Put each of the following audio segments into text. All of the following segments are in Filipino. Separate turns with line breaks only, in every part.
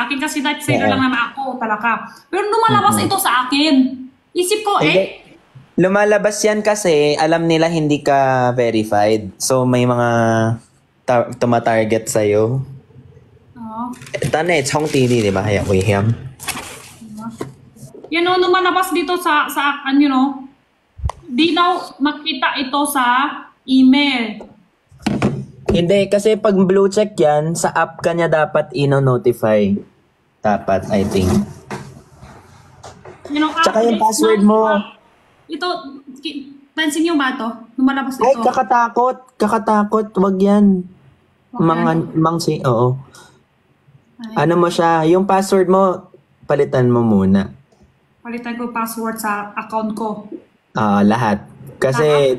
akin kasi life saver lang naman ako talaga. Pero lumalabas ito sa akin. Isip ko,
lumalabas yan kasi alam nila hindi ka verified. So may mga tumatarget sa'yo. Tane, chong tili, di ba? Kaya wiham.
Yan o, lumalabas dito sa you know, di daw makita ito sa email.
Hindi, kasi pag blue check yan, sa app ka niya dapat ino-notify. Dapat, I think.
You know,
tsaka yung password mo.
Ito, pansin niyo ba ito? Lumalabas ito.
Ay, kakatakot. Wag yan. Okay. Oo. Ay. Ano mo siya, yung password mo, palitan mo muna.
Palitan ko password sa account ko.
Lahat. Kasi,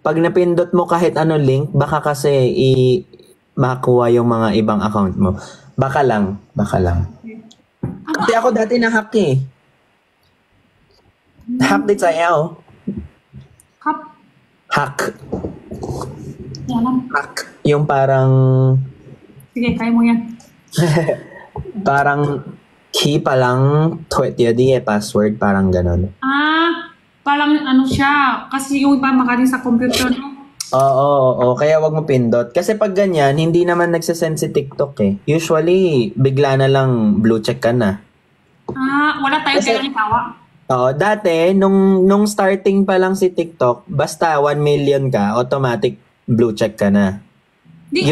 pag napindot mo kahit ano link, baka kasi makuha yung mga ibang account mo. Baka lang. Kasi ako dati na-hack eh. Hack din sa'yo. Hack. Hack. Yung parang...
Sige, kaya mo yan.
Parang key pa lang, password, parang ganon.
Parang ano siya, kasi yung iba magaling sa computer, no?
Oo, kaya wag mo pindot. Kasi pag ganyan, hindi naman nagsasend si TikTok eh. Usually, bigla na lang blue check ka na.
Wala tayo kailangan tawa.
Oo, dati, nung starting pa lang si TikTok, basta 1 million ka, automatic blue check ka na.
Okay.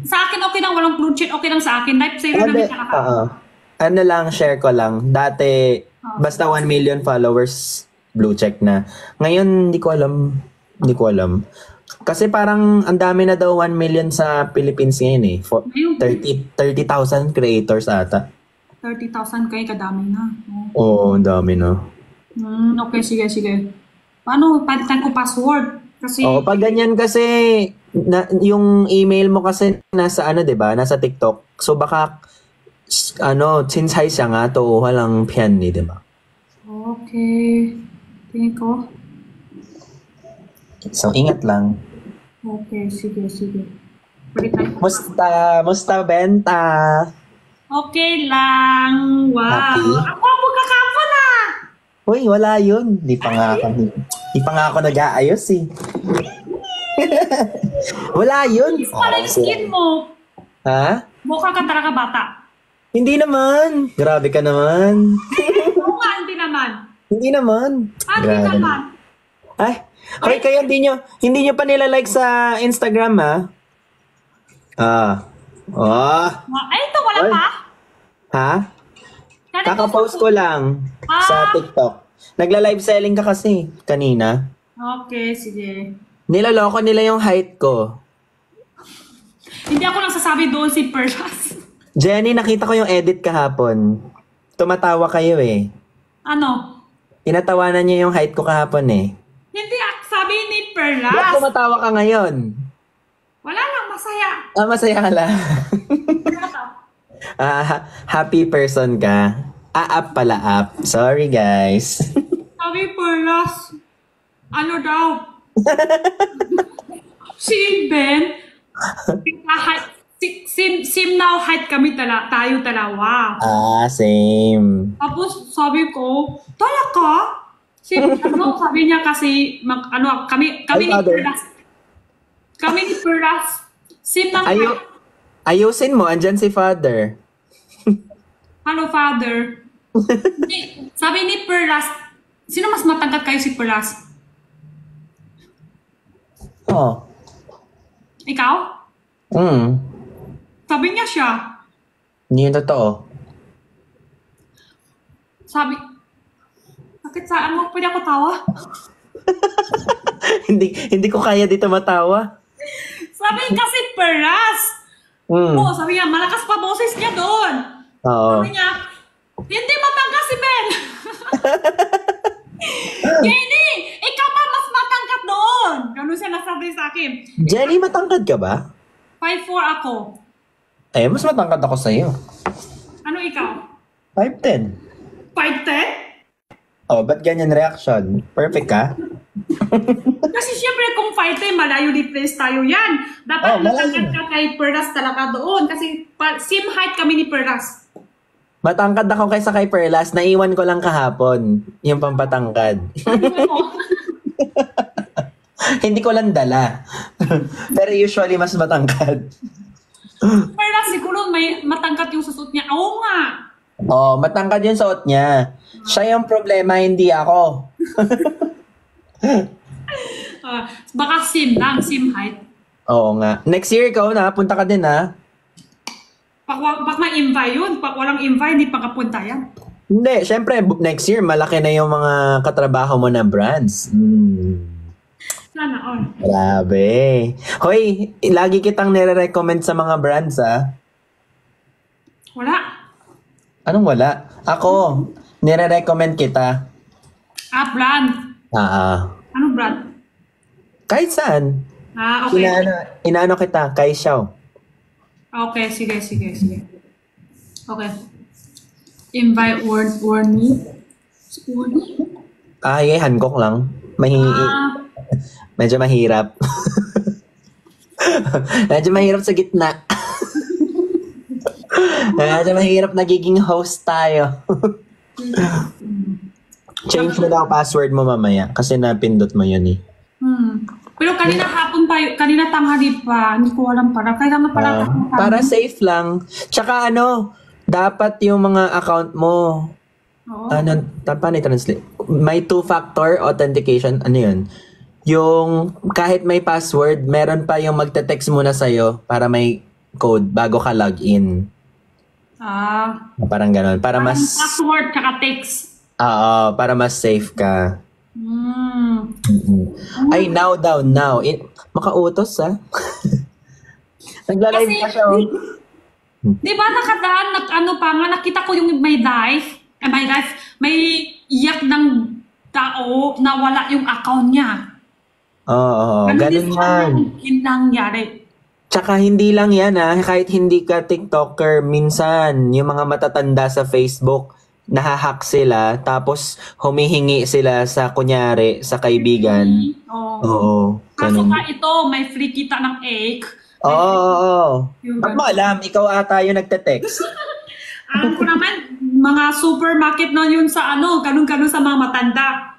Sa akin okay lang, walang blue check, okay lang sa akin. Life saver namin talaga.
Ano lang, share ko lang. Dati, basta 1 million followers, blue check na. Ngayon, hindi ko alam. Kasi parang ang dami na daw 1 million sa Philippines ngayon eh. 30,000 creators ata.
30,000 kayo, kadami na.
Oo, ang dami na.
Okay, sige. Paano? Palitan ko password. Kasi...
pag ganyan kasi, yung email mo kasi nasa diba? Nasa TikTok. So baka, chinsay siya nga, to walang pian ni, diba?
Okay. Tingin ko.
So, ingat lang.
Okay, sige.
Musta benta?
Okay lang. Wow.
Happy?
Ako kakapa na.
Uy, wala yun. Di pa nga ako nag-aayos eh. Wala yun.
Pala yung skin mo.
Ha?
Mukha ka talaga bata.
Hindi naman. Grabe ka naman.
Mukha, hindi naman.
Hindi naman.
Hindi naman.
Ay, hoy, kayo hindi nyo pa nila-like sa Instagram, ha?
Ay, ito, wala pa?
Ha? Kaka-post ko lang sa TikTok. Nagla-live selling ka kasi kanina.
Okay, sige.
Nilaloko nila yung height ko.
Hindi ako lang sasabi doon si Perlas.
Jenny, nakita ko yung edit kahapon. Tumatawa kayo eh.
Ano?
Tinatawanan niya yung height ko kahapon eh.
Hindi, sabi ni Perlas.
Ba't tumatawa ka ngayon?
Wala lang, masaya.
Masaya ka lang. Happy person ka. Up pala up. Sorry guys.
Sabi Perlas, ano daw? Si Ben, sim now height kami tayo dalawa.
Same.
Tapos sabi ko, talaga? Sabi niya kasi, kami ni Perlas. Kami ni Perlas. Sim ng height.
Ayusin mo, andyan si Father.
Hello, Father. Sabi ni Perlas, sino mas matangkat kayo si Perlas? Ikaw? Sabi niya siya.
Hindi yun totoo.
Sabi, bakit saan mo pwede ako tawa?
hindi ko kaya dito matawa.
Sabi kasi Perlas. Sabi niya, malakas pa boses niya doon.
Oo.
Sabi niya, hindi matangkas si Ben. Jenny, ikaw pa mas matangkat doon. Ganun siya nasabi sa akin.
Jenny, matangkad ka ba?
5'4" ako.
Mas matangkad ako sa'yo.
Ano ikaw?
5'10".
5'10"?
Ba't ganyan reaction? Perfect ka?
Kasi syempre kung 5'10", malayo di place tayo yan. Dapat matangkad ka kay Perlas talaga doon. Kasi same height kami ni Perlas.
Matangkad ako kaysa kay Perlas. Naiwan ko lang kahapon. Yung pampatangkad. Hindi ko lang dala. Pero usually mas matangkad.
Pero siguro may matangkat yung susuot niya. Oo nga.
Oh, matangkad yung suot niya. Siya yung problema, hindi ako.
Baka sim lang, sim height.
Oo nga. Next year ikaw na, punta ka din ha.
Pag may invite yun, pag walang invite, hindi pagkapunta yan.
Hindi, syempre next year malaki na yung mga katrabaho mo na brands.
Sana all.
Grabe. Hoy, lagi kitang nire-recommend sa mga brands ha.
Wala.
Anong wala? Ako, nire-recommend kita.
Brand. Ano brand?
Kahit saan.
Okay.
Inaano kita, kay Xiao.
Okay, sige. Okay. Invite warning.
Hancock lang. Medyo mahirap. Medyo mahirap sa gitna. Medyo mahirap nagiging host tayo. Change mo daw password mo mamaya kasi napindot mo yun eh.
Pero kanina hapon pa, kanina tanghali pa, hindi ko alam para. Kaya nga pala.
Para safe lang. Tsaka dapat yung mga account mo, paano i-translate? May two-factor authentication, ano yun? Yung kahit may password, meron pa yung magte-text muna sa'yo para may code bago ka login. Parang ganon. Para mas...
Password tsaka text.
Oo, para mas safe ka. Ay, now. Makautos, ha? Nagla-live pa siya,
Di ba nakadaan, nakita ko yung may iyak ng tao na wala yung account niya.
Oo, ganun yan.
Hindi nangyari.
Tsaka hindi lang yan kahit hindi ka TikToker, minsan yung mga matatanda sa Facebook, nahahack sila, tapos humihingi sila sa kunyari, sa kaibigan. Oo.
Kaso ka ito, may free kita ng egg.
Oo. Ba't mo alam, ikaw ata yung nagte-text.
Alam ko naman, mga supermarket na yun sa ganun-ganun sa mga matanda.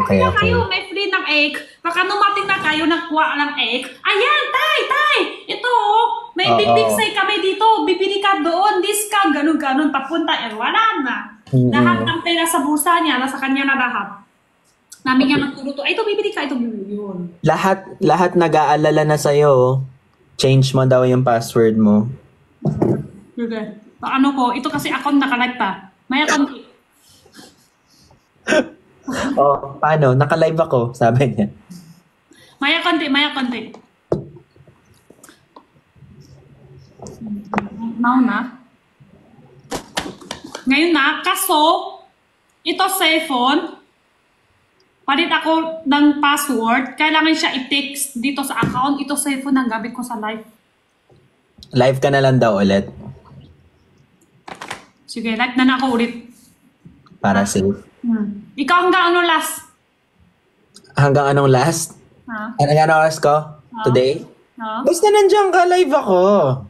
Okay.
Kayo, may free ng egg. Baka numating na kayo, nagkuha ng egg. Ayan, tay! Ito, may big say kami dito. Bibili ka doon, discount, ganun-ganun. Papunta, wala na. Lahat ng pera sa bulsa niya, nasa kanya na lahat. Namin nga nagtuluto, ito bibili ka, ito bibili yun.
Lahat nag-aalala na sa'yo. Change mo daw yung password mo.
Okay. Ito kasi account naka-live pa. May account.
Paano? Naka-live ako, sabi niya.
Maya konti. Now na. Ngayon na, kaso, ito cellphone, palit ako ng password, kailangan siya i-text dito sa account, ito cellphone ang gamit ko sa live.
Live ka na lang daw ulit.
Sige, live na ako ulit.
Para safe.
Ikaw hanggang last?
Hanggang anong last? Anong oras ko? Today? Basta nandiyan ka, live ako.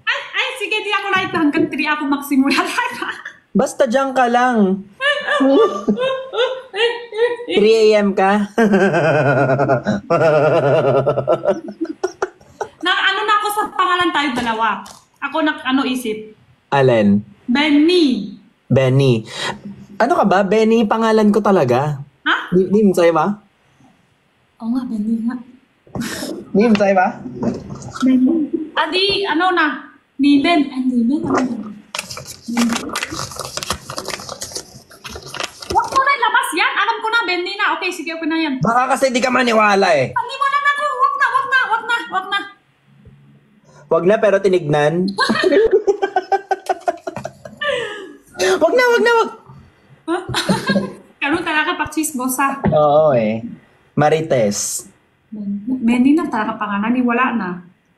Ay, sige, di ako live. Hanggang 3 ako magsimula live.
Basta diyan ka lang. 3 a.m. ka?
na ako sa pangalan tayo dalawa. Ako isip.
Alin?
Benny.
Ano ka ba? Benny, pangalan ko talaga.
Ha?
Di mo sa'yo ba?
Oo nga, Benny nga.
Di mo sa'yo ba?
Benny. Niben. Huwag mo na labas yan. Alam ko na, Benny na. Okay, sige, okay na yan.
Baka kasi di ka maniwala eh.
Maniwala na ako. Wag na.
Wag na pero tinignan. Wag na.
Karoon talaga pagsisgosa.
Oo eh. Marites.
Benny na talaga pangalan. Wala na.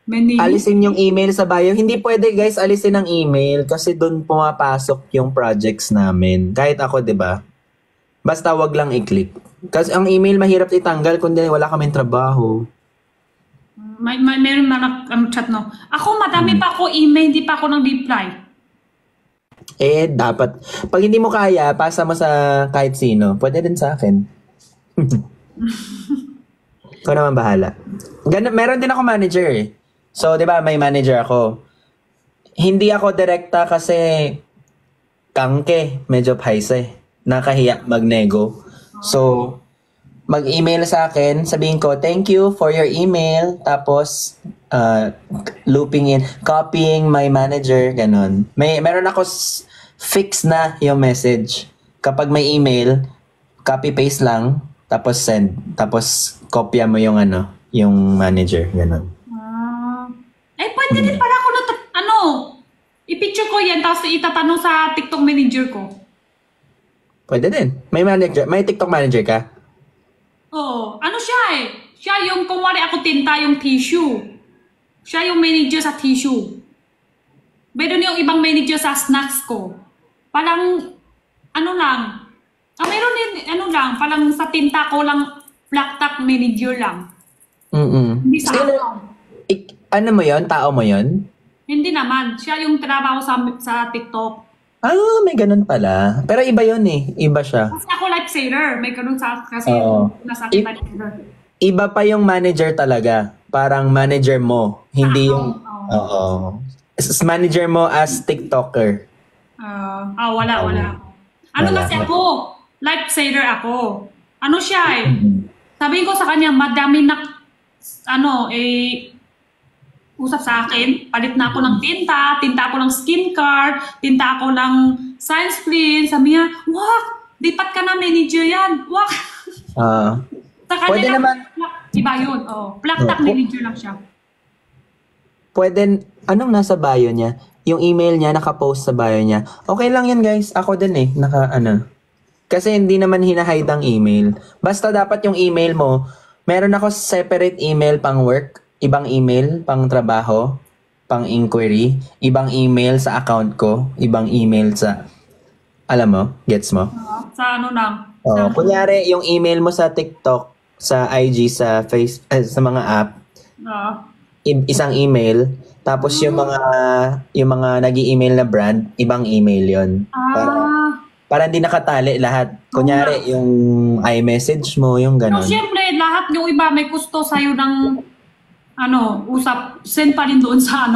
Benny.
Alisin yung email sa bio. Hindi pwede guys, alisin ang email kasi doon pumapasok yung projects namin. Kahit ako, di ba? Basta wag lang i-click. Kasi ang email mahirap itanggal kundi wala kaming trabaho.
Meron na chat no. Ako, madami pa ako email, hindi pa ako nag-reply.
Dapat. Pag hindi mo kaya, pasa mo sa kahit sino. Pwede din sa akin. Ikaw naman bahala. Meron din ako manager eh. So, di ba, may manager ako. Hindi ako direkta kasi kangke, medyo paise. Nakahiya magnego. So, mag-email sa akin, sabihin ko, thank you for your email. Tapos, looping in, copying my manager, ganon. Meron ako fix na yung message. Kapag may email, copy-paste lang, tapos send. Tapos, kopya mo yung yung manager, ganon.
Pwede din pala ako i-picture ko yan, tapos itatanong sa TikTok manager ko.
Pwede din. May TikTok manager ka?
Oo. Siya eh? Siya yung, kung wari ako tinta yung tissue. Siya yung manager sa tissue. Meron yung ibang manager sa snacks ko. Parang, meron din, parang sa tinta ko lang, black top manager lang. Hindi sa
Ano mo yon? Tao mo yon?
Hindi naman. Siya yung trabaho sa TikTok.
May ganun pala. Pero iba yon eh. Iba siya.
Kasi ako lifesaver. May ganun kasi nasa akin lifesaver.
Iba pa yung manager talaga. Parang manager mo. Hindi yung... Oo. Manager mo as TikToker.
Wala ako. Kasi ako? Lifesaver ako. Siya eh? Sabihin ko sa kanya, madami na... usap sa akin, palit na ako ng tinta ako ng skincare, tinta ako ng sunscreen. Sabi niya, wak, dipat ka na manager yan. Wak. Sa kanya
pwede
lang,
naman.
Iba yun. Black top manager lang siya.
Pwede, anong nasa bio niya? Yung email niya, nakapost sa bio niya. Okay lang yan guys. Ako din eh. Kasi hindi naman hinahide ang email. Basta dapat yung email mo, meron ako separate email pang work. Ibang email pang trabaho, pang inquiry, ibang email sa account ko, ibang email sa, alam mo, gets mo?
Sa lang.
Kunyari, yung email mo sa TikTok, sa IG, sa sa mga app, isang email, tapos yung mga nag-i-email na brand, ibang email yon. Para hindi nakatali lahat. Kunyari, yung iMessage mo, yung gano'n.
Siyempre, lahat yung iba may gusto sa'yo ng usap, send pa rin doon sa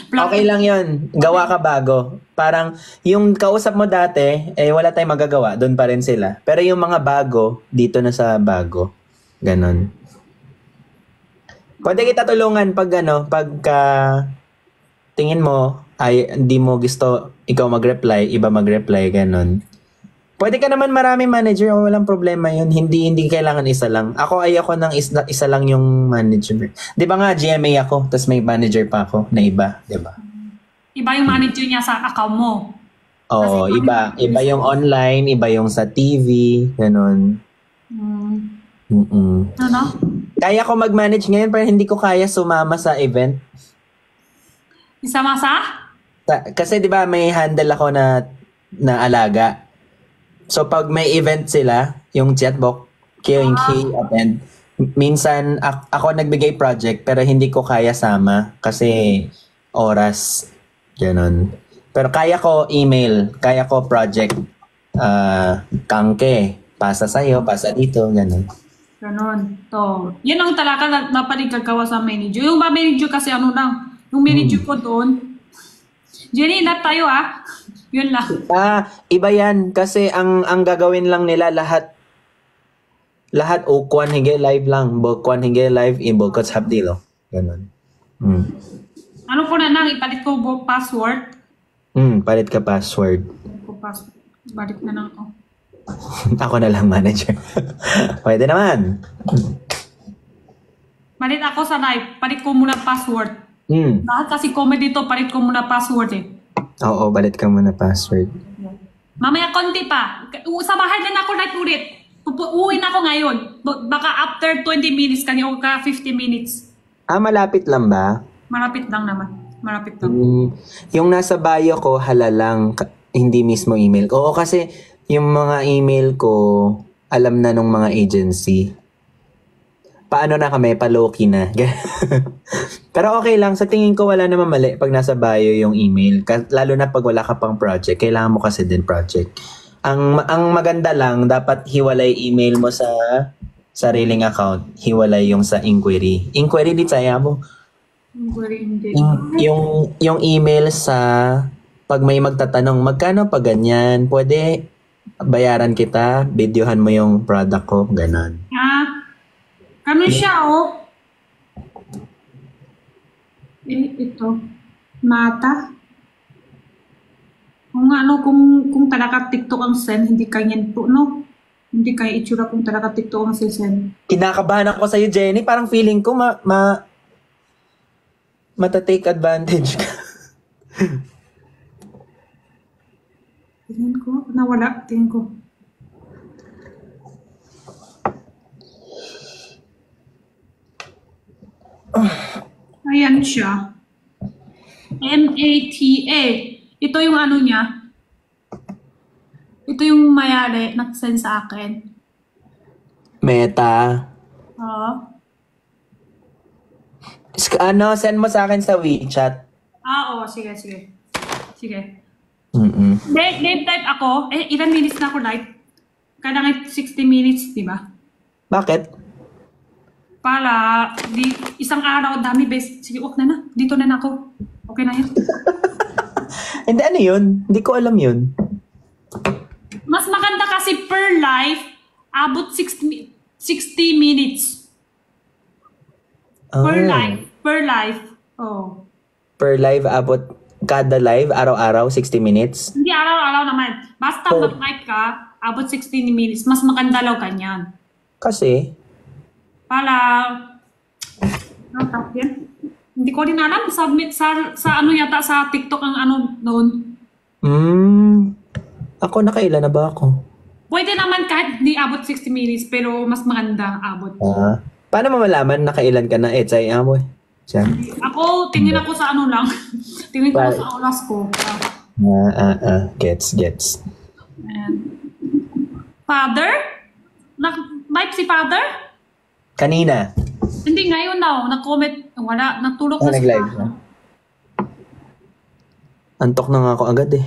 Okay lang yun. Gawa ka bago. Parang, yung kausap mo dati, wala tayong magagawa. Doon pa rin sila. Pero yung mga bago, dito na sa bago. Ganon. Pwede kita tulungan pagka tingin mo, hindi mo gusto ikaw mag-reply, iba mag-reply, ganon. Pwede ka naman maraming manager, walang problema yun. Hindi kailangan isa lang. Ayoko ng isa lang yung manager. Di ba nga, GMA ako, tapos may manager pa ako na iba, di ba?
Iba yung manager niya sa account mo.
Oo, iba. Iba yung online, iba yung sa TV, ganun. Kaya ko mag-manage ngayon, pero hindi ko kaya sumama sa event.
Isama sa?
Kasi di ba may handle ako na alaga. So, pag may event sila, yung chatbot, yung key attend, minsan ako nagbigay project pero hindi ko kaya sama kasi oras, ganun. Pero kaya ko email, kaya ko project, kangke, pasa sa'yo, pasa dito, ganun.
Ganun. Yan ang talaga na panigagawa sa manager. Yung manager kasi yung manager ko doon, Jenny, lahat tayo Yun lang.
Iba yan. Kasi ang gagawin lang nila lahat kwan hige live lang. Kwan hige live, ibukot habdilo. Ganun.
Ko na nang ipalit ko password?
Palit ka password.
Balik na lang ako.
Ako na lang manager. Pwede naman.
Palit ako sa live. Palit ko muna password. Lahat kasi comment dito, palit ko muna password eh.
Oo, balit ka muna password.
Mamaya konti pa. Sa bahay na ako live ulit. Uwi na ako ngayon. Baka after 20 minutes kanya o 50 minutes.
Malapit lang ba?
Malapit lang naman. Malapit lang.
Yung nasa bio ko, halalang, hindi mismo email. Oo, kasi yung mga email ko, alam na nung mga agency. paano na kami, pa-low-key na. Pero okay lang, sa tingin ko wala naman mali pag nasa bio yung email. Lalo na pag wala ka pang project, kailangan mo kasi din project. Ang maganda lang, dapat hiwalay email mo sa sariling account, hiwalay yung sa inquiry. Inquiry di saya mo.
Hindi.
Yung email sa pag may magtatanong, magkano pa ganyan? Pwede bayaran kita, videohan mo yung product ko, ganon.
Ano siya, oh? Ito. Mata. Kung ano, kung talaga TikTok ang send, hindi kanyan po, no? Hindi kaya itsura kung talaga TikTok ang send.
Kinakabahan ako sa'yo, Jenny. Parang feeling ko mata-take advantage ka.
Tingin ko. Nawala. Tingin ko. Ayan siya. MATA. Ito yung ano niya. Ito yung mayari. Nag-send sa akin.
Meta.
Oo.
Send mo sa akin sa WeChat.
Oo. Sige. Sige. Live type ako. Ilan minutes na ako live? Kailangan 60 minutes, di ba?
Bakit?
Para, isang araw, dami best. Sige, okay na. Dito na ako. Okay na yun.
Hindi, ano yun? Hindi ko alam yun.
Mas maganda kasi per live, abot 60 minutes. Per live. Per live. Oh.
Per live, abot kada live, araw-araw, 60 minutes?
Hindi araw-araw naman. Basta mag-live ka, abot 60 minutes. Mas maganda lang ganyan.
Kasi?
Para, hindi ko din alam. Submit sa ano yata, sa TikTok ang ano noon.
Ako, nakailan na ba ako?
Pwede naman kahit di abot 60 minutes, pero mas maganda abot.
Paano mo malaman nakailan ka na? Say, amoy. Siya.
Ako, tingin ako sa ano lang. Tingin ko sa oras ko.
Gets.
And, Father? Nag-live si Father?
Kanina.
Hindi, ngayon daw. Nag-comment. Wala. Natulog na si
nag-live
Father.
na? Antok na nga ako agad eh.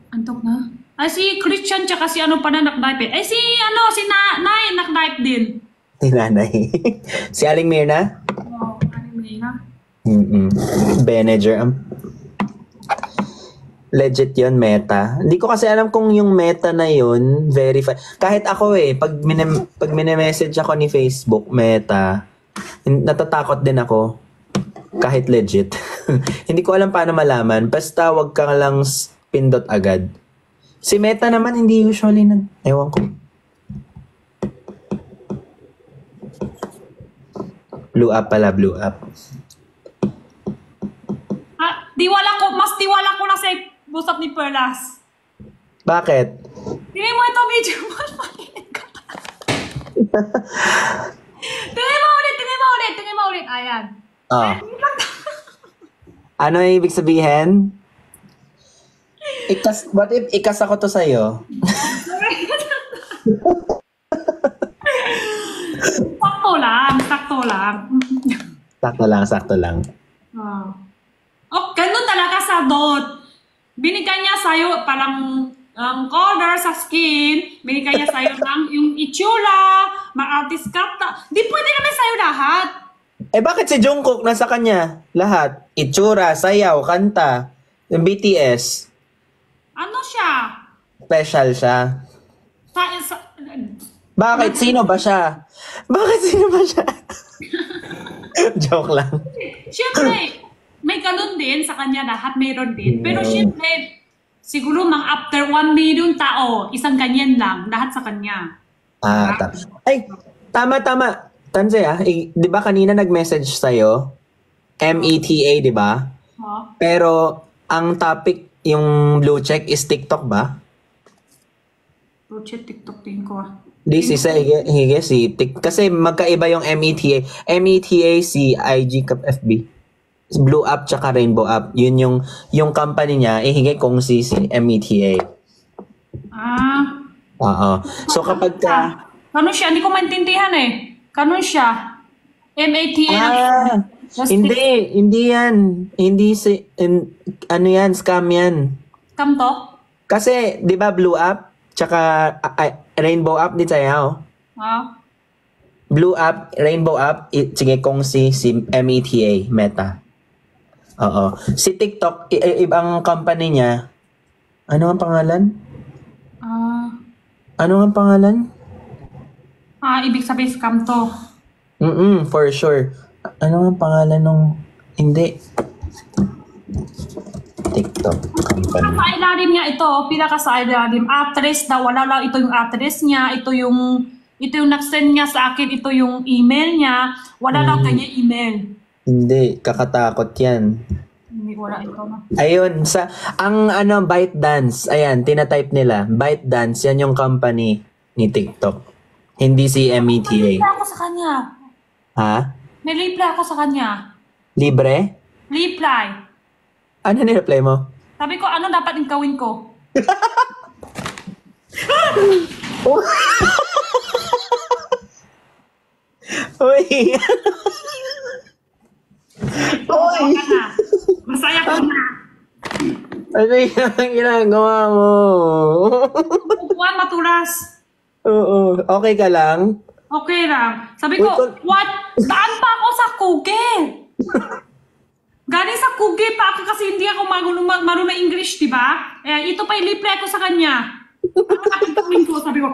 Antok na? Ay, si Christian tsaka si ano pa na nag-live eh. Ay, si Nay nag-live din.
Si nanay. Si Aling Mirna?
Oo, anime na.
Manager. Legit yun, Meta. Hindi ko kasi alam kung yung Meta na yun, verify. Kahit ako pag mini-message ako ni Facebook, Meta, natatakot din ako. Kahit legit. Hindi ko alam paano malaman. Basta wag ka lang pindot agad. Si Meta naman, hindi usually ewan ko. Blue up pala, blue up.
Mas tiwala ko na sa busap ni Perlas.
Bakit?
Tingnan mo ito video mo. Tingnan mo ulit. Ayan.
Ano yung ibig sabihin? What if ikas ako to sa'yo?
Sakto lang.
Sakto lang.
Ganun talaga sa dot. Binigay niya sa'yo parang color sa skin. Binigay niya sa'yo ng yung itsura, ma-artist ka. Di pwede naman sa'yo lahat.
Bakit si Jungkook nasa kanya? Lahat. Itsura, sayaw, kanta. Yung BTS.
Ano siya?
Special siya. Bakit? Sino ba siya? Joke lang.
Siyempre, may ganun din sa kanya lahat, mayroon din. Pero siyempre, siguro after 1 million tao, isang ganyan lang, lahat sa kanya.
Tama. Tanse di ba kanina nag-message sa'yo? META, di ba? Pero, ang topic, yung blue check is TikTok ba?
Blue check, TikTok din ko.
This is kasi magkaiba yung META. META si IG FB. Blue app tsaka rainbow app. Yun yung company niya, higay kung si META.
Oo.
So kapag ka...
Kano siya? Hindi ko maintindihan eh. Kano siya? MATN.
Hindi yan. Hindi ano yan, scam yan.
Scam to?
Kasi, di ba, Blue App, tsaka Rainbow App, di tayo. Blue App, Rainbow App, sige kung si META, Meta. Oo. Si TikTok, ibang company niya. Ano ang pangalan? Ano ang pangalan?
Ibig sabihin scam to.
For sure. Ano ang pangalan nung... Hindi. TikTok company.
Sa ilalim niya ito, pinaka sa ilalim. Address na, wala lang ito yung address niya, ito yung nag-send niya sa akin, ito yung email niya, wala lang kanya email.
Hindi, kakatakot yan.
Hindi, wala ito na.
Ayun, ang ByteDance, ayan, tinatype nila, ByteDance, yan yung company ni TikTok. Hindi si
May
META.
reply ako sa kanya.
Ha?
May reply ako sa kanya.
Libre?
Reply.
Ano ni-reply mo?
Sabi ko, ano dapat yung gawin ko?
Uy! Uy!
Masaya ko na.
Ano yung ginagawa mo?
Upuan matulas.
Oo. Okay ka lang?
Okay lang. Sabi ko, what? Daan pa ako sa Google. Galing sa Google pa ako kasi hindi ako marunong English, di ba? Ito pa i-reply ko sa kanya. Ano kapagawin ko? Sabi ko,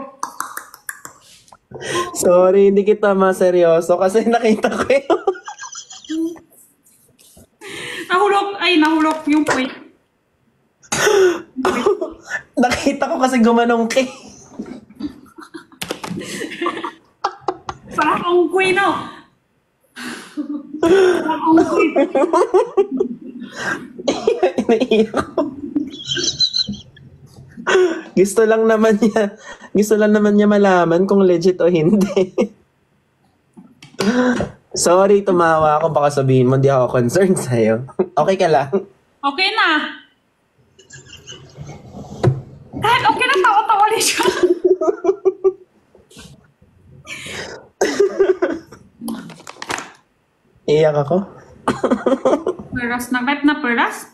sorry, hindi kita maseryoso kasi nakita ko yun.
nahulog yung point.
Nakita ko kasi gumanong kay.
Parang ang kuy, no? Parang ang kuy.
Naiiyak ko. Gusto lang naman niya malaman kung legit o hindi. Sorry, tumawa ako. Baka sabihin mo, hindi ako concerned sa'yo. Okay ka lang?
Okay na. Kahit okay na, tawa-tawa rin siya.
Iyak ako.
Peras na, kahit na peras?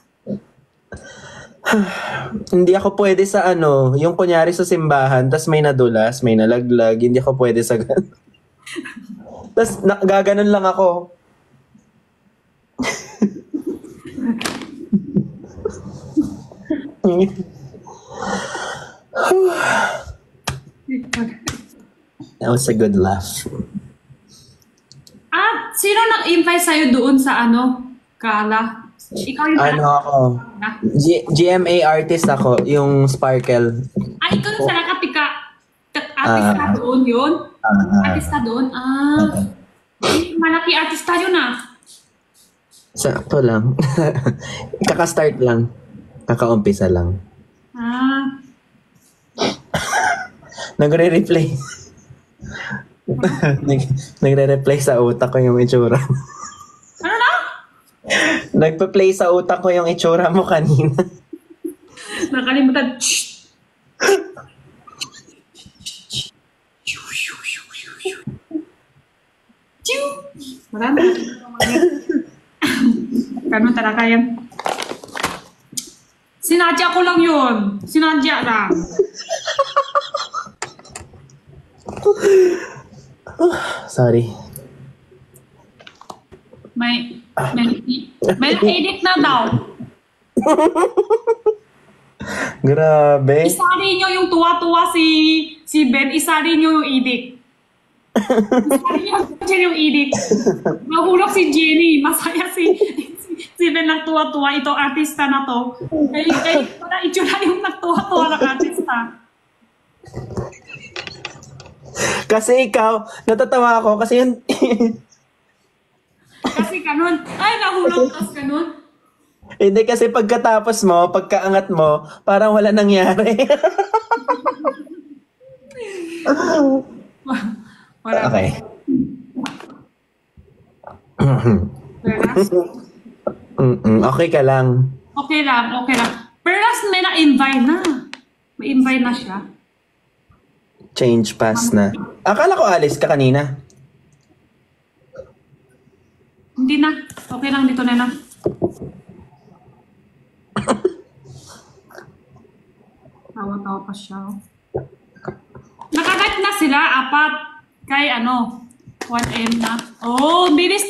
Hindi ako pwede sa yung kunyari sa simbahan, tas may nadulas, may nalaglag, hindi ako pwede sa ganun. Tas gaganon lang ako. That was a good laugh.
Sino nag-invite sa'yo doon sa Kala? Ikaw yung
Ako? GMA artist ako, yung Sparkle.
Ikaw yung sa kapika. Artista doon yun? Artista doon? Malaki artista yun
Sakto lang. Kaka-start lang. Kaka-umpisa lang. Nagre-replay. Nagre-replay sa utak ko yung itsura.
Ano na?
Nagpa-play sa utak ko yung itsura mo kanina.
Nakalimutan. Marami. Ganun talaga yan. Sinadya ko lang yun. Sinadya lang.
Sorry.
May edit na daw.
Grabe.
Isali nyo yung tuwa-tuwa si Ben. Isali nyo yung edit. Isali nyo yung edit. Nahulog si Jenny. Masaya si Ben ng tuwa-tuwa. Ito artista na to. Kaya wala itsura yung nagtuwa-tuwa ng artista.
Kasi ikaw, natatawa ako kasi yun.
Kasi ganun. Ay, nahulog tas ganun.
Hindi kasi pagkatapos mo, pagkaangat mo, parang wala nangyari.
Wala.
Okay. Okay ka lang.
Okay lang. Pero may na-invite na. May invite na siya.
Change pass na. Akala ko alis ka kanina.
Hindi na. Okay lang dito na. Tawa-tawa pa siya. Nakagat na sila, 4. Kay 1M na. Oh, bilis.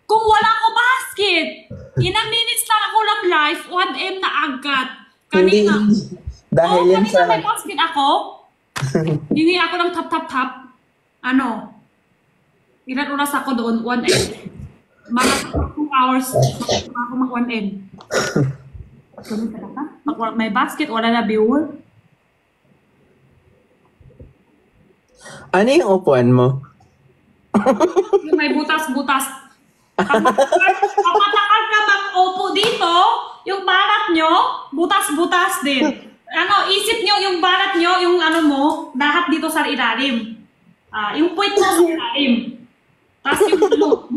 Kung wala ko basket, ilang minutes lang ako lang live, 1M na agad. Kanina.
Hindi. Dahil yan
kanina
sa...
may basket ako. Hindi ako ng tap. Ilan oras ako doon? 1M. Mga 2 hours ako mag 1M. Ganun talaga. May basket, wala na viewer.
Ano yung upuan mo?
Yung may butas-butas. Kapag ka mag-upo dito, yung balat nyo, butas-butas din. Isip nyo yung balat nyo, yung mo, lahat dito sa ilalim. Yung puwit mo sa ilalim. Tapos yung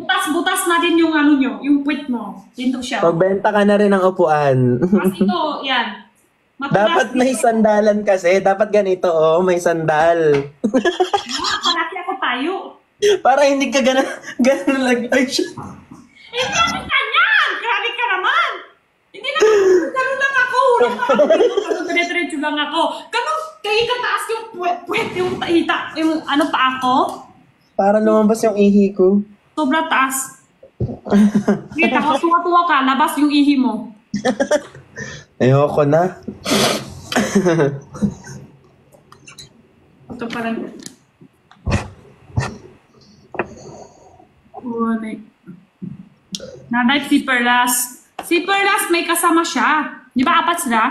butas-butas na din yung nyo, yung puwit mo. Dito siya.
Pagbenta ka na rin ng upuan.
Tapos ito, yan.
Dapat may sandalan kasi. Dapat ganito, may sandal.
Palaki ako tayo.
Para hindi ka ganun lagay siya.
Grabe ka niyan! Grabe ka naman! Hindi naman, ganun lang ako. Dire-diretso lang ako. Ganun, kayo kataas yung puwet, yung tahita, yung pa ako.
Para lumabas yung ihi ko.
Sobra taas. Kita ko, tuwa-tuwa ka, labas yung ihi mo.
Ayoko na.
Ito parang... Nanay si Perlas. Si Perlas may kasama siya. Di ba 4 sila?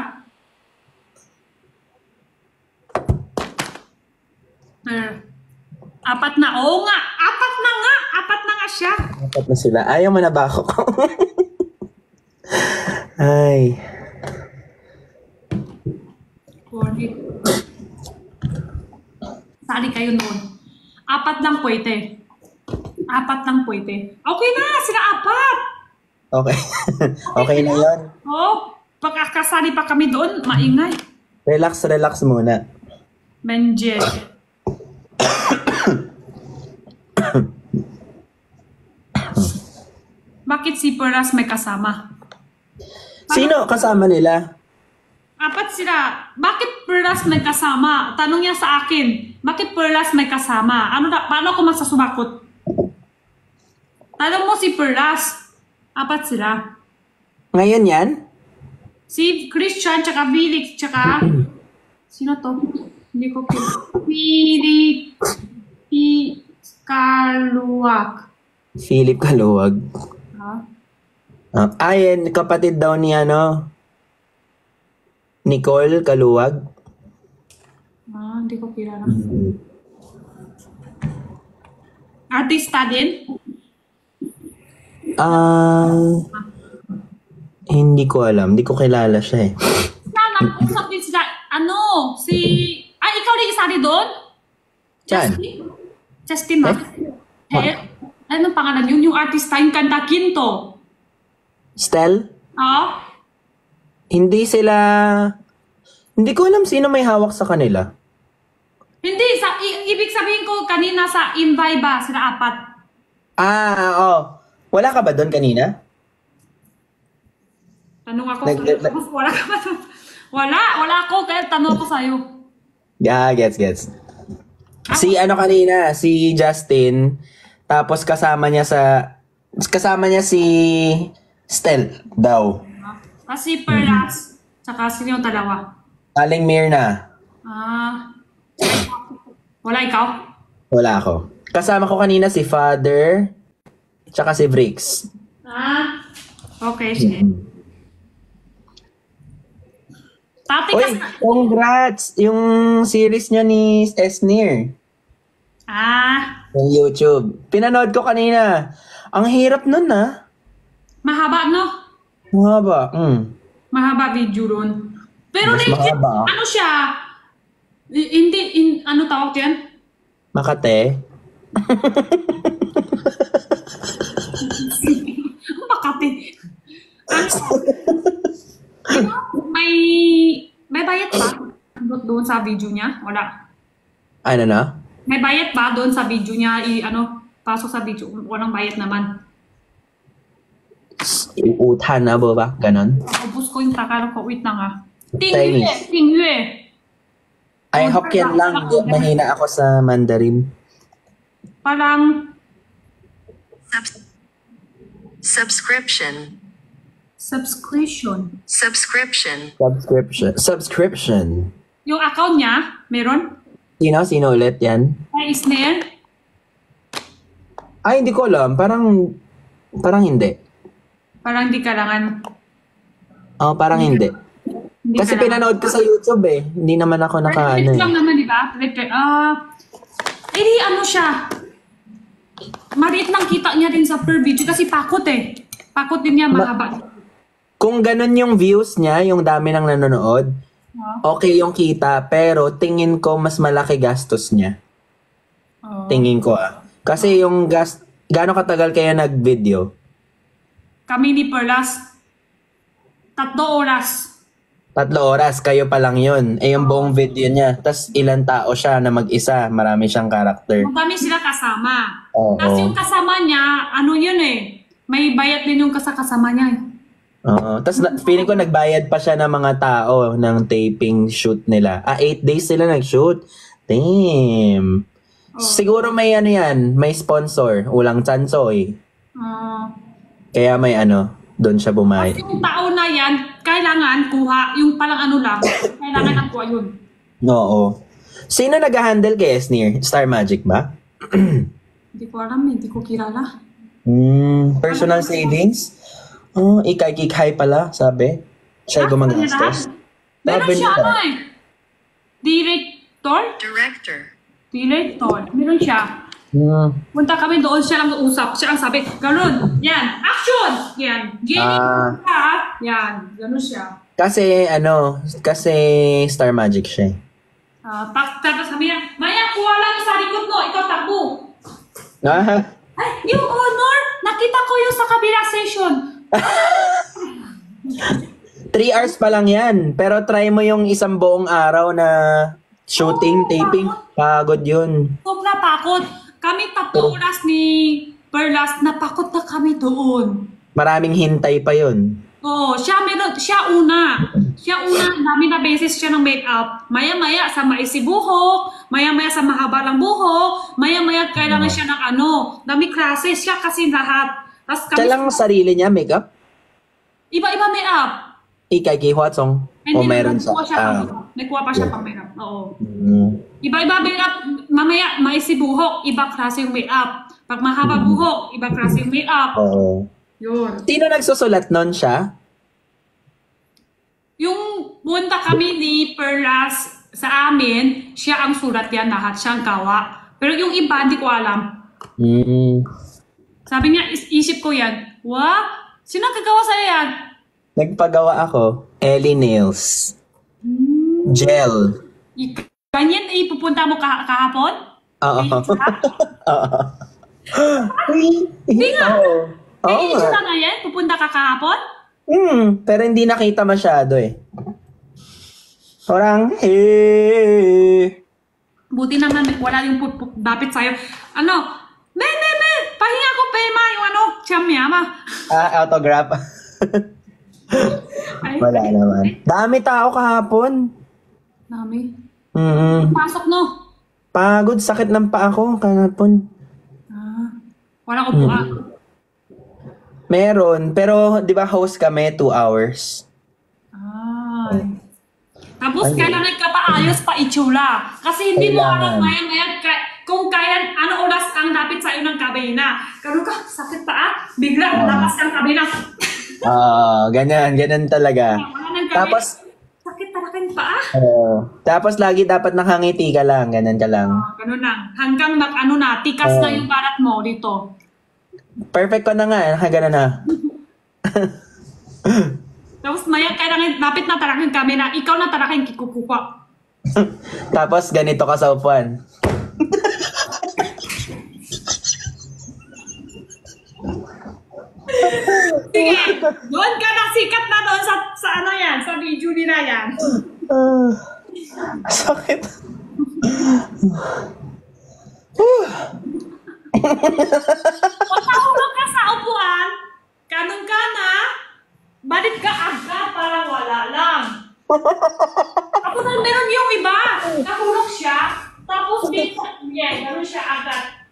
Apat na. Oo nga. 4 na nga. 4 na nga siya.
4 na sila. Ayaw mo na ba ako? Ay.
Sali kayo noon. 4 lang pwede. 4 lang pwede. Okay na, sila 4.
Okay. Okay na yun.
Oh, pagkakasali pa kami doon, maingay.
Relax muna.
Benjel. Bakit si Perlas may kasama?
Sino kasama nila?
4 sila. Bakit Perlas may kasama? Tanong niya sa akin. Bakit Perlas may kasama? Paano ako masasubakot? Tanong mo si Perlas. 4 sila.
Ngayon yan?
Si Christian, tsaka Billy, tsaka... Sino to? Hindi ko Philip Kaluwag.
Philip Kaluwag. Ayan, kapatid daw ni Nicole Kaluwag.
Hindi ko kilala. Artista din?
Hindi ko alam. Hindi ko kilala siya eh.
Nag-usap din sila. Ikaw rin isali doon?
Saan?
Justin ba? Anong pangalan yun? Yung artista, yung kanta Kinto.
Stel?
Oo.
Hindi sila... Hindi ko alam sino may hawak sa kanila.
Hindi. Ibig sabihin ko kanina sa Invay ba? Sila 4.
Oo. Wala ka ba doon kanina?
Tanong ako. Wala ka ba doon? Wala ako. Kaya tanong ako sa'yo.
Yeah, gets. Si kanina, si Justin, tapos kasama niya si Stel daw.
Kasi Perlas, saka sino yung dalawa?
Aling Mirna.
Wala ikaw?
Wala ako. Kasama ko kanina si Father, tsaka si Bricks.
Okay, sige. Tati
Uy, congrats! Yung series niya ni Esnir. Yung YouTube. Pinanood ko kanina. Ang hirap nun
mahaba, no?
Mahaba.
Mahaba video ron. Pero
Mas
legit,
mahaba.
ano siya? Ano tawag yan?
Makate.
Makati. May bayad ba doon sa video niya? Wala.
Ano na?
May bayad ba doon sa video niya? Pasok sa video. Walang bayad naman.
Utan na ba? Ganon.
Ubus ko yung Tagalog ko. Wait na nga.
Chinese.
Tingyue.
Ay, Hokkien lang. Mahina ako sa Mandarin.
Parang
Subscription.
subscription.
Subscription.
Yung account niya, meron?
Sino ulit yan?
Ay, Ismael?
Ay, hindi ko alam. Parang hindi.
Parang di kailangan.
Oh, parang hindi.
Hindi
Kasi
kailangan.
pinanood ko sa YouTube eh. Hindi naman ako
Electric
eh.
lang naman, di ba? Electric. Di ano siya. Maliit lang kita niya din sa per video kasi pakot eh. Pakot din niya mahaba.
Kung ganun yung views niya, yung dami nang nanonood, okay yung kita, pero tingin ko mas malaki gastos niya.
Oh.
Tingin ko Kasi yung gaano katagal kaya nag-video?
Kami ni Perlas, 3 oras.
3 oras, kayo pa lang yun. Eh yung buong video niya, tas ilang tao siya na mag-isa, marami siyang karakter.
Magdami sila kasama.
Oo.
Tapos yung kasama niya, ano yun eh, may bayad din yung kasama niya.
Tas feeling ko nagbayad pa siya ng mga tao ng taping shoot nila. 8 days sila nag-shoot. Damn. Siguro may ano yan, may sponsor, ulang Chansoy. Kaya may doon siya bumayad.
Yung tao na yan, kailangan kuha, yung palang ano lang, kailangan ang kuha yun.
Oo. Sino nag-handle kay Esnir? Star Magic ba?
Hindi ko alam, hindi ko kilala.
Personal savings? Oh, ikay-kikay pala, sabi. Siya gumagastos.
Meron
Sabi
siya
nila.
Director? Meron siya. Punta kami doon, siya lang usap. Siya ang sabi, ganun, yan, action! Yan, gaming ka, yan, ganun siya.
Kasi Star Magic siya.
Tapos sabi niya, Maya, kuha lang sa likod mo, ikaw takbo. Ay, yung honor, nakita ko yung sa kabilang session.
3 hours pa lang yan. Pero try mo yung isang buong araw na shooting, taping. Pagod yun.
Sobra pakot. Kami 3 oras ni Perlas, napakot na kami doon.
Maraming hintay pa yun.
Oo, siya una, dami na beses siya ng make-up. Maya-maya sa maisibuhok, maya-maya sa mahaba lang buhok, maya-maya kailangan siya ng dami klase, siya kasi lahat. Tapos kami,
Siya lang sarili niya, makeup?
iba-iba make-up.
Ikay-kihwatsong? O meron sa...
May kuha pa siya pang make-up. Oo.
Mm.
Iba-iba make-up, mamaya maisibuhok, iba klase yung make-up. Pag mahaba buhok, iba klase yung make-up.
Oo.
Yun.
Sino nagsusulat nun siya?
Yung punta kami ni Perlas sa amin, siya ang sulat yan lahat, siya ang gawa. Pero yung iba, hindi ko alam. Sabi niya, isip ko yan. Sino ang kagawa sa'yo yan?
Nagpagawa ako. Ellie Nails. Gel.
Ganyan pupunta mo kahapon?
Oo.
Hindi nga.
Oo
May
nga.
issue na yan? Pupunta ka kahapon?
Pero hindi nakita masyado eh. Parang,
Buti naman wala yung dapit sa'yo. Men, pahinga ko pema yung siyam yama.
Autograph. Wala naman. Dami tao kahapon.
Dami. Pasok no?
Pagod, sakit ng paa ko kahapon.
Walang upuan.
Meron, pero di ba host kami 2 hours?
Tapos kailangan ka pa ayos pa itsura. Kasi hindi mo alam
Kailangan.
ngayon kung kailan, oras ang dapit sa'yo ng kabina. Ganun ka, sakit pa bigla, lapas kang kabina.
Ganyan talaga.
Wala nang kabina.
Tapos,
sakit talaga yung paa.
tapos lagi dapat nakangiti ka lang, ganun ka lang.
Ganun lang. Hanggang tikas na yung balat mo dito.
Perfect ko na nga, ganun na.
Tapos maya kailangan, dapit na talaga yung kabina. Ikaw na talaga yung kikukuha.
Tapos ganito ka sa upuan.
Sige, doon ka na sikat na doon sa video nila yan.
Sakit.
Kung nahulog ka sa upuan, Ganun ka na? Balik ka agad para wala lang. Ako na meron yung iba. Nahulog siya. Tapos ganun siya agad.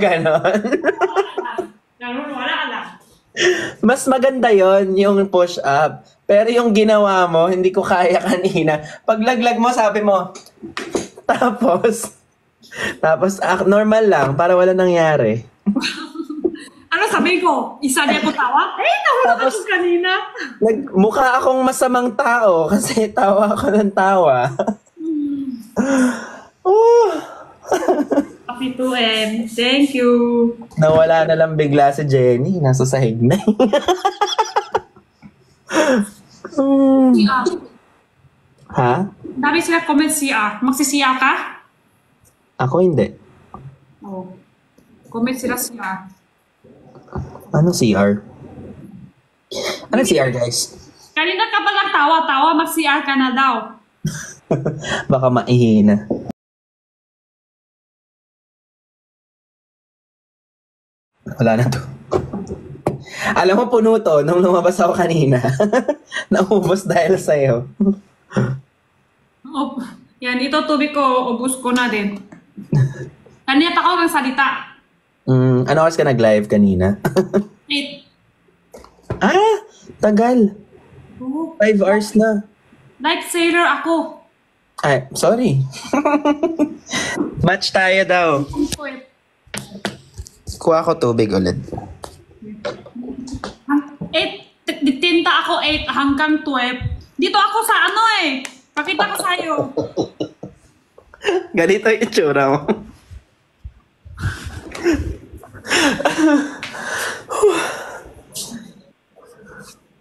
Ganon.
Ganun, wala lang.
Mas maganda yon yung push up. Pero yung ginawa mo, hindi ko kaya kanina. Paglaglag mo, sabi mo. Tapos normal lang, para wala nangyari.
Ano sabi ko? Isa niya ko tawa? Nahulog ako kanina.
Mukha akong masamang tao kasi tawa ako ng tawa.
Happy 2M. Thank you.
Nawala na lang bigla si Jenny. Nasa sahig na.
CR.
Ha?
Dami sila comment CR. Magsi-CR ka?
Ako hindi.
Oo. Comment sila CR.
Ano CR? Ano CR, guys?
Kanina ka pa lang tawa-tawa, mag-CR ka na daw.
Baka maihina. Wala na to. Alam mo, puno to nung lumabas ako kanina. Naubos dahil sa'yo.
Oh, yan, ito tubig ko, ubus ko na din. Kanina pa ako ng salita.
Ano oras ka nag-live kanina?
8.
Tagal. 5 hours na.
Life saver ako.
Ay, sorry. Match tayo daw. Kuha ko tubig ulit.
8, tinta ako 8 hanggang 12. Dito ako sa ano Pakita ko sa'yo.
Ganito yung itsura mo.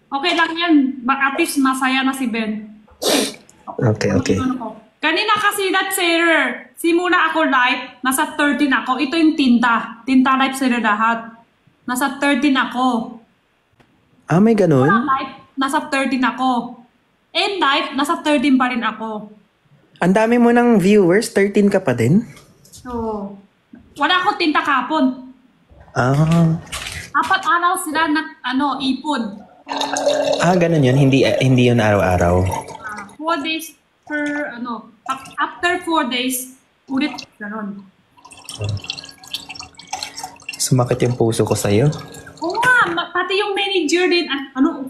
Okay lang yan. At least masaya na si Ben.
Okay.
Kanina kasi life saver. Simula ako live, nasa 13 ako. Ito yung tinta. Tinta life saver lahat. Nasa 13 ako.
May ganun?
Live, nasa 13 ako. And live, nasa 13 pa rin ako.
Ang dami mo ng viewers, 13 ka pa din?
So, wala akong tinta kapon. 4 araw sila ipon.
Ganun yun. Hindi yun araw-araw.
4 days per, after 4 days, ulit, ganun.
Sumakit yung puso ko sa'yo.
Oo nga, pati yung manager din,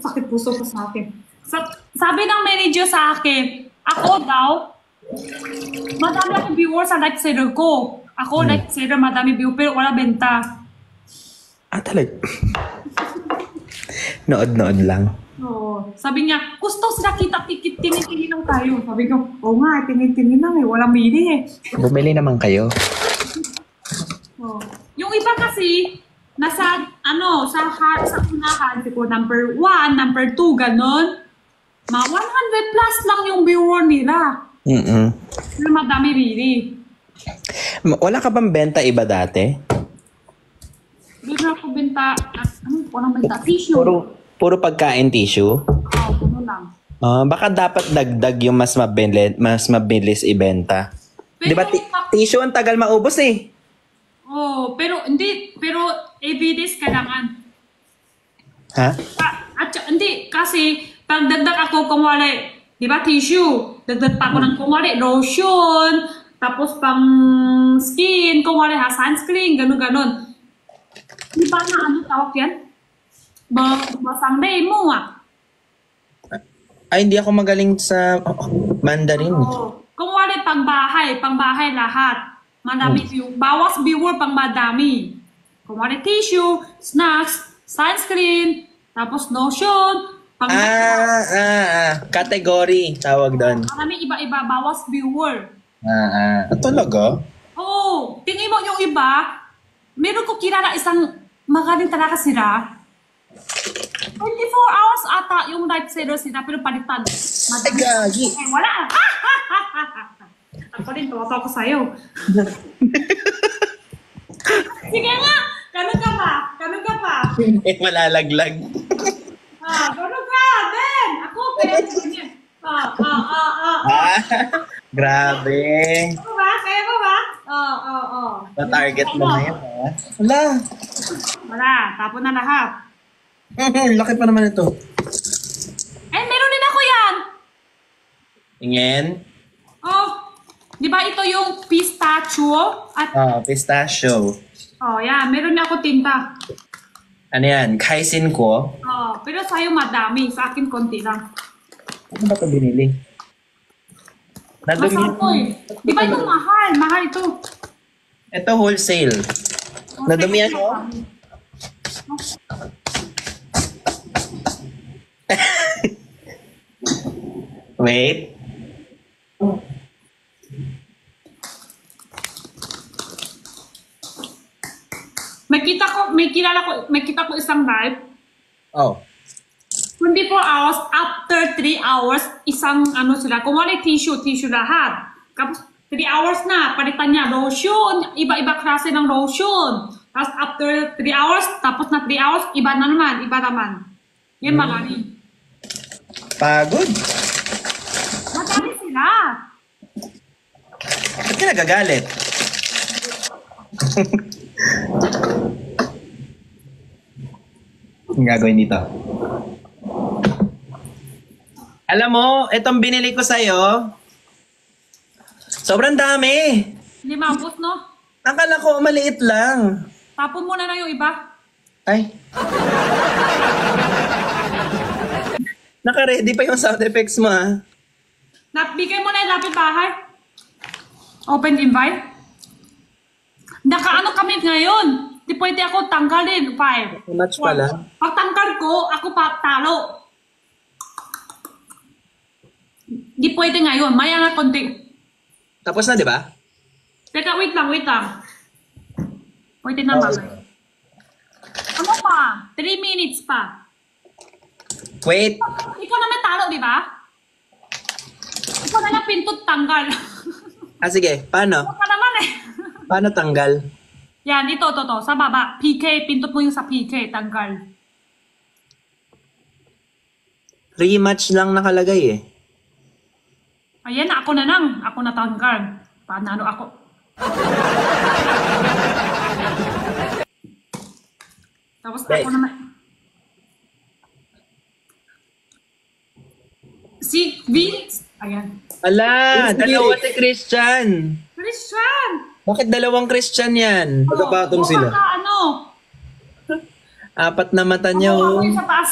sakit puso ko sa akin. Sabi ng manager sa akin, ako daw, madami akong viewer sa live seller ko. Ako, live seller, madami viewer, pero wala benta.
Talaga? Nood-nood lang.
Oo. Sabi niya, gusto sila tinitingin lang tayo. Sabi ko, oo nga, tinitingin lang walang bili
Bumili naman kayo.
Oo. Yung iba kasi, nasa, sa unahan, tipo, number 1, number 2, ganon. 100 plus lang yung viewer nila. Pero madami bili.
Wala ka bang benta iba dati?
Doon ako benta, walang benta, tissue.
Puro pagkain tissue?
Ano lang.
Baka dapat dagdag yung mas mabilis ibenta.
Pero,
Di ba tissue ang tagal maubos eh?
pero everydays kailangan.
Ha?
Hindi, kasi pag dagdag ako kumwari, di ba tissue, dagdag pa ako ng kumwari, lotion, tapos pang skin, kumwari sunscreen, gano'n. Di ba na tawag yan? Basang day mo
Ay, hindi ako magaling sa Mandarin.
Kung wala pangbahay lahat. Madami bawas viewer pang madami. Kung wala tissue, snacks, sunscreen, tapos lotion,
category tawag doon.
Marami iba-iba, bawas viewer.
Talaga?
Oo, tingin mo yung iba, meron ko kilala isang magaling talaga sila. 24 hours ata yung live seller sila, pero palitan.
Ay, gagi.
Wala. Ako rin, tawa ko sa'yo. Sige nga, ganun ka pa.
Hindi malalaglag.
Ganun ka, Ben. Ako, kaya ganyan.
Grabe.
Kaya mo ba?
Na-target mo na yun, ha? Wala.
Wala, tapon na lahat.
Laki pa naman ito.
Eh, meron din ako yan.
Tingin.
Oh, di ba ito yung pistachio? At,
Pistachio.
oh, yan. Meron na ako tinta.
Ano yan? Kaisin ko.
Oh, pero sa'yo madami. Sa akin, konti lang.
Ano ba ito binili?
Masarap po eh. Di ba ito mahal? Mahal ito.
Ito wholesale. Nadumihan mo? Wait.
May kita ko isang live.
Oh.
24 hours, after 3 hours, isang ano sila, kung wala tissue lahat. Tapos 3 hours na, palitan niya lotion, iba-iba klase ng lotion. Tapos after 3 hours, tapos na 3 hours, iba naman. Yan marami.
Pagod.
Madami sila.
Ba't ka nagagalit? Ang gagawin dito. Alam mo, itong binili ko sa'yo, sobrang dami.
Hindi maubos, no?
Akala ko maliit lang.
Tapon mo na yung iba.
Ay. Naka-ready pa yung sound effects mo, ah.
Bigay mo na yung lapit bahay. Open invite. Nakaano kami ngayon. Di pwede ako tanggalin. 5.
Match pala.
Pag tanggal ko, ako pa talo. Di pwede ngayon. Maya na konti.
Tapos na, di ba?
Teka, wait lang. Pwede na mamay. Ano pa? 3 minutes pa.
Wait.
Ikaw naman talo, di ba? Ikaw na lang pintot tanggal.
Sige. Paano?
Ikaw naman eh.
Paano tanggal?
Yan, ito. Sa baba. PK, pintot mo yung sa PK, tanggal.
Rematch lang nakalagay eh.
Ayan, ako na lang. Ako na tanggal. Panalo ako. Tapos ako naman. Si Vince. Ayan.
Ala, dalawa si Christian.
Christian!
Bakit dalawang Christian yan?
Magkapatong sila.
Ano?
Apat na mata
Ako
niyo.
yung sa taas.